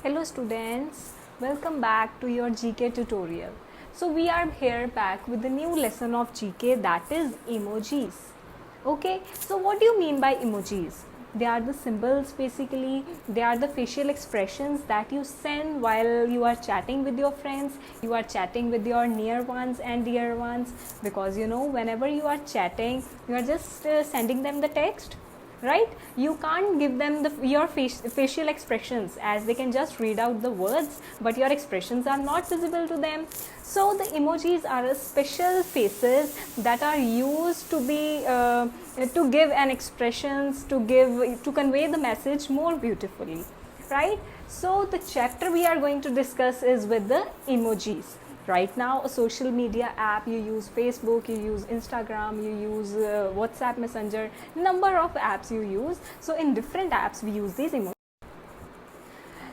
Hello students, welcome back to your GK tutorial. So we are here back with a new lesson of GK, that is emojis. Okay, so what do you mean by emojis? They are the symbols, basically. They are the facial expressions that you send while you are chatting with your friends, you are chatting with your near ones and dear ones, because whenever you are chatting, you are just sending them the text, right? You can't give them your facial expressions, as they can just read out the words, but your expressions are not visible to them. So the emojis are a special faces that are used to be to give an expressions, to convey the message more beautifully, right? So the chapter we are going to discuss is with the emojis. Right now, a social media app, you use Facebook, you use Instagram, you use WhatsApp Messenger, number of apps you use. So in different apps we use these emojis.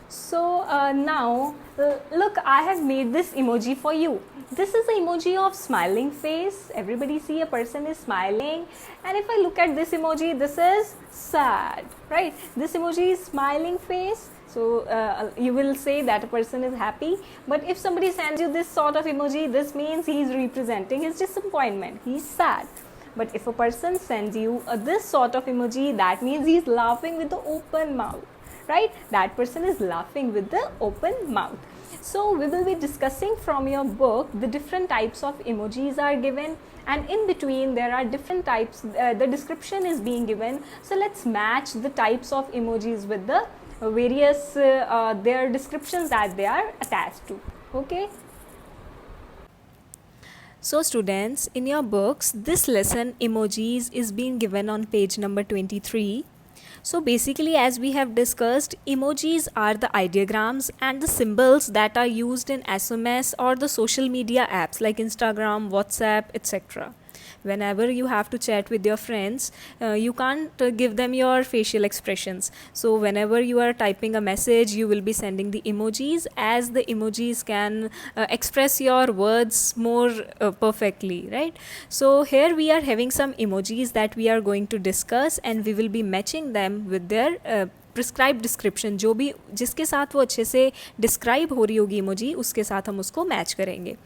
So now look, I have made this emoji for you. This is an emoji of smiling face. Everybody see a person is smiling, and if I look at this emoji, this is sad, right? This emoji is smiling face. So you will say that a person is happy, but if somebody sends you this sort of emoji, this means he is representing his disappointment, he is sad. But if a person sends you this sort of emoji, that means he is laughing with the open mouth, right? That person is laughing with the open mouth. So we will be discussing from your book the different types of emojis are given, and in between there are different types, the description is being given. So let's match the types of emojis with the various their descriptions that they are attached to. Okay, so students, in your books this lesson emojis is being given on page number 23. So basically, as we have discussed, emojis are the ideograms and the symbols that are used in SMS or the social media apps like Instagram, WhatsApp, etc. Whenever you have to chat with your friends, you can't give them your facial expressions. So whenever you are typing a message, you will be sending the emojis, as the emojis can express your words more perfectly, right? So here we are having some emojis that we are going to discuss, and we will be matching them with their prescribe description, जो भी जिसके साथ वो अच्छे से describe हो रही होगी इमोजी, उसके साथ हम उसको मैच करेंगे.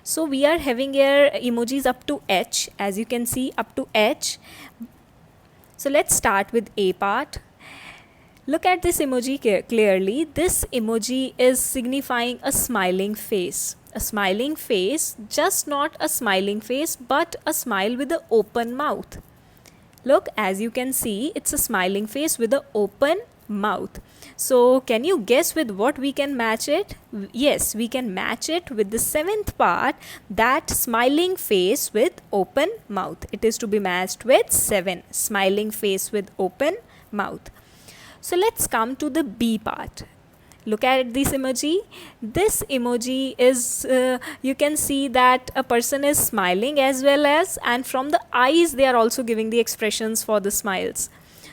So we are having here emojis up to H, as you can see, up to H. So let's start with A part. Look at this emoji clearly. This emoji is signifying a smiling face. A smiling face, just not a smiling face, but a smile with an open mouth. Look, as you can see, it's a smiling face with an open mouth. So can you guess with what we can match it? Yes, we can match it with the 7th part, that smiling face with open mouth. It is to be matched with 7, smiling face with open mouth. So let's come to the B part. Look at this emoji. This emoji is, you can see that a person is smiling as well as, and from the eyes they are also giving the expressions for the smiles.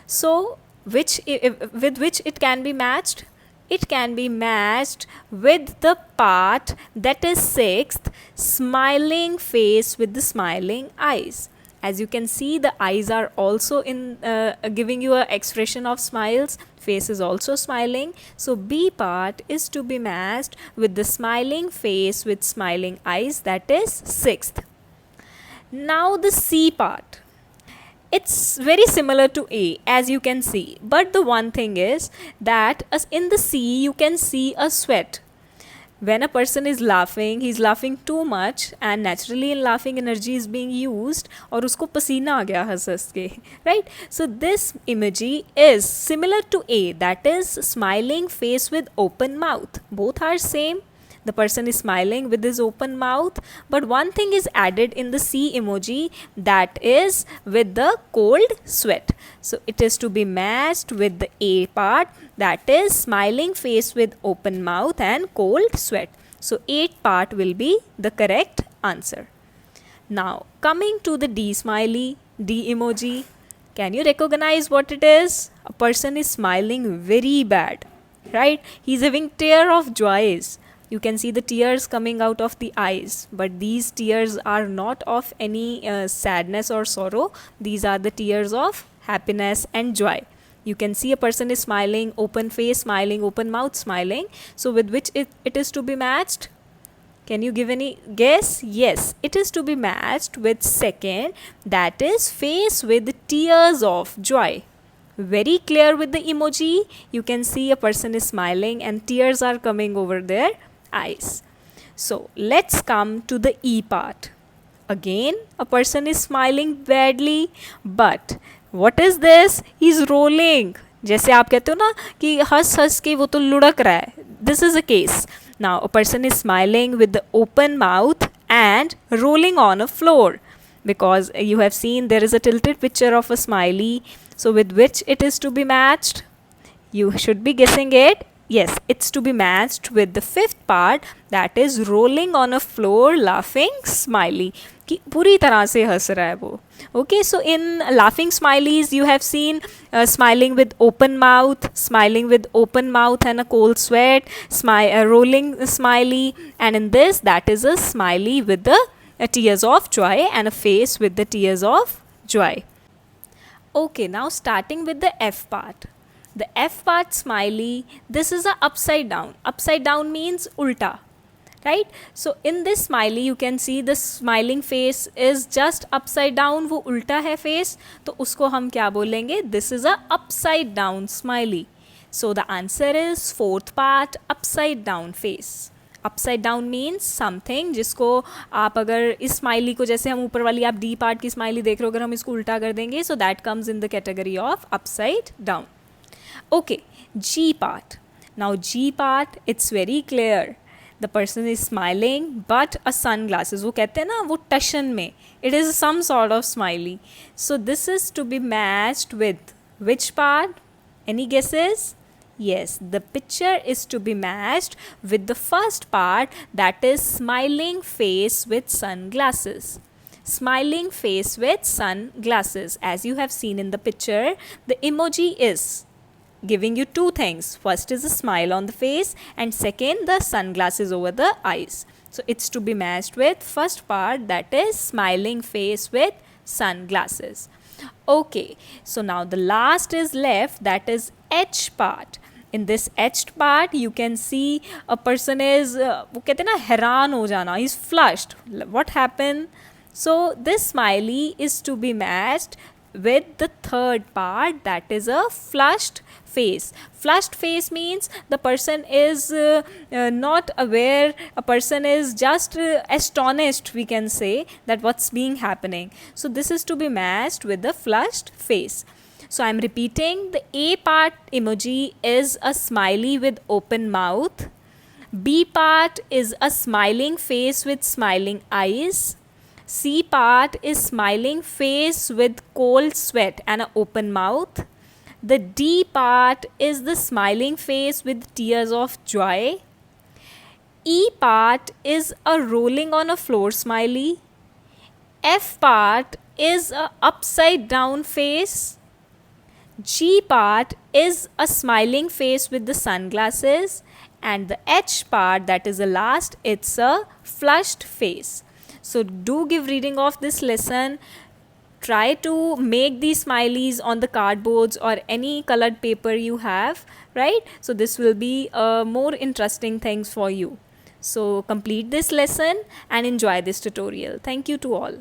So with which it can be matched? It can be matched with the part that is 6th, smiling face with the smiling eyes. As you can see, the eyes are also in giving you an expression of smiles. Face is also smiling. So B part is to be matched with the smiling face with smiling eyes, that is 6th. Now the C part. It's very similar to A, as you can see, but the one thing is that in the C you can see a sweat. When a person is laughing, he is laughing too much, and naturally in laughing energy is being used, और उसको पसीना आ गया हंस हंस के, right? So this emoji is similar to A, that is smiling face with open mouth. Both are same. The person is smiling with his open mouth, but one thing is added in the C emoji, that is with the cold sweat. So it is to be matched with the A part, that is smiling face with open mouth and cold sweat. So 8 part will be the correct answer. Now coming to the D smiley, D emoji. Can you recognize what it is? A person is smiling very bad, right? He's having tear of joys. You can see the tears coming out of the eyes, but these tears are not of any sadness or sorrow. These are the tears of happiness and joy. You can see a person is smiling, open face smiling, open mouth smiling. So with which it is to be matched? Can you give any guess? Yes, it is to be matched with second, that is face with tears of joy. Very clear with the emoji. You can see a person is smiling and tears are coming over their eyes. So let's come to the E part. Again, a person is smiling badly, but what is this? He's rolling. जैसे आप कहते हो ना कि हंस हंस के वो तो लुढ़क रहा है. This is a case. Now a person is smiling with the open mouth and rolling on a floor, because you have seen there is a tilted picture of a smiley. So with which it is to be matched? You should be guessing it. Yes, it's to be matched with the fifth part, that is rolling on a floor laughing smiley. कि पूरी तरह से हंस रहा है वो. Okay, so in laughing smileys you have seen smiling with open mouth, smiling with open mouth and a cold sweat, rolling smiley, and in this that is a smiley with the tears of joy and a face with the tears of joy. Okay, now starting with the F part. The F part smiley, this is a upside down. Upside down means ulta, right? So in this smiley you can see the smiling face is just upside down, वो उल्टा है face, तो उसको हम क्या बोलेंगे? This is a upside down smiley. So the answer is fourth part, upside down face. Upside down means something जिसको आप अगर इस स्माइली को, जैसे हम ऊपर वाली आप डी पार्ट की स्माइली देख रहे हो, अगर हम इसको उल्टा कर देंगे, so that comes in the category of upside down. Okay, G part. Now G part, it's very clear. The person is smiling but a sunglasses, वो कहते हैं ना वो टशन में, it is some sort of smiley. So this is to be matched with which part? Any guesses? Yes, the picture is to be matched with the first part, that is smiling face with sunglasses. Smiling face with sunglasses. As you have seen in the picture, the emoji is giving you two things. First is a smile on the face and second the sunglasses over the eyes. So it's to be matched with first part, that is smiling face with sunglasses. Okay, so now the last is left, that is H part. In this H part you can see a person is वो कहते हैं ना हैरान हो जाना, he's flushed. What happened? So this smiley is to be matched with the third part, that is a flushed face. Flushed face means the person is not aware, a person is just astonished, we can say, that what's being happening. So this is to be matched with the flushed face. So I'm repeating, the A part emoji is a smiley with open mouth. B part is a smiling face with smiling eyes. C part is smiling face with cold sweat and an open mouth. The D part is the smiling face with tears of joy. E part is a rolling on a floor smiley. F part is a upside down face. G part is a smiling face with the sunglasses. And the H part, that is the last, it's a flushed face. So do give reading of this lesson. Try to make these smileys on the cardboards or any colored paper you have, right? So this will be more interesting things for you. So complete this lesson and enjoy this tutorial. Thank you to all.